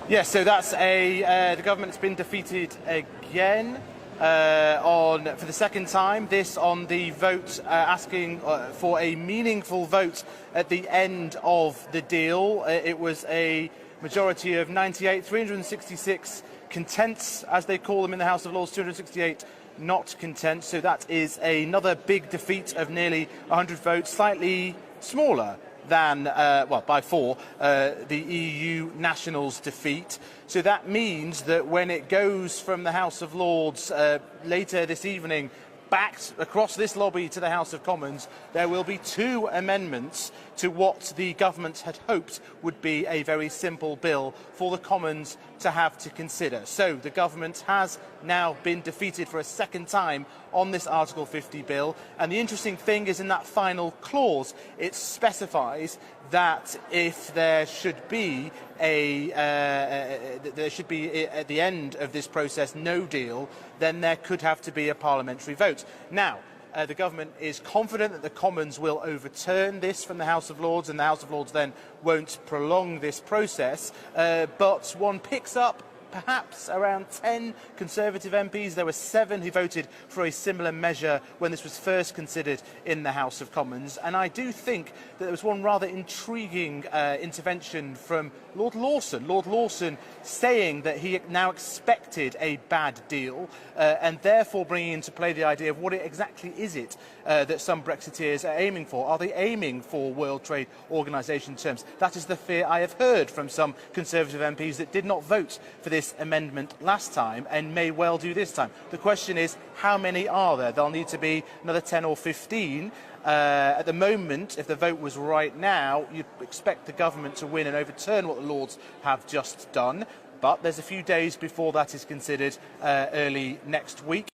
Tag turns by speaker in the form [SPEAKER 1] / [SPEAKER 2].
[SPEAKER 1] Yes, so that's the government's been defeated again for the second time. This on the vote asking for a meaningful vote at the end of the deal. It was a majority of 98, 366 contents, as they call them in the House of Lords, 268 not content. So that is another big defeat of nearly 100 votes, slightly smaller than, by 4, the EU Nationals' defeat. So that means that when it goes from the House of Lords later this evening back across this lobby to the House of Commons, there will be 2 amendments to what the government had hoped would be a very simple bill for the Commons to have to consider. So the government has now been defeated for a second time on this Article 50 bill, and the interesting thing is in that final clause it specifies that if there should be at the end of this process no deal, then there could have to be a parliamentary vote. Now, the government is confident that the Commons will overturn this from the House of Lords, and the House of Lords then won't prolong this process, but one picks up perhaps around 10 Conservative MPs. There were 7 who voted for a similar measure when this was first considered in the House of Commons. And I do think that there was one rather intriguing intervention from Lord Lawson. Lord Lawson saying that he now expected a bad deal and therefore bringing into play the idea of what exactly is it that some Brexiteers are aiming for. Are they aiming for World Trade Organisation terms? That is the fear I have heard from some Conservative MPs that did not vote for this amendment last time and may well do this time. The question is, how many are there? There'll need to be another 10 or 15. At the moment, if the vote was right now, you'd expect the government to win and overturn what the Lords have just done. But there's a few days before that is considered early next week.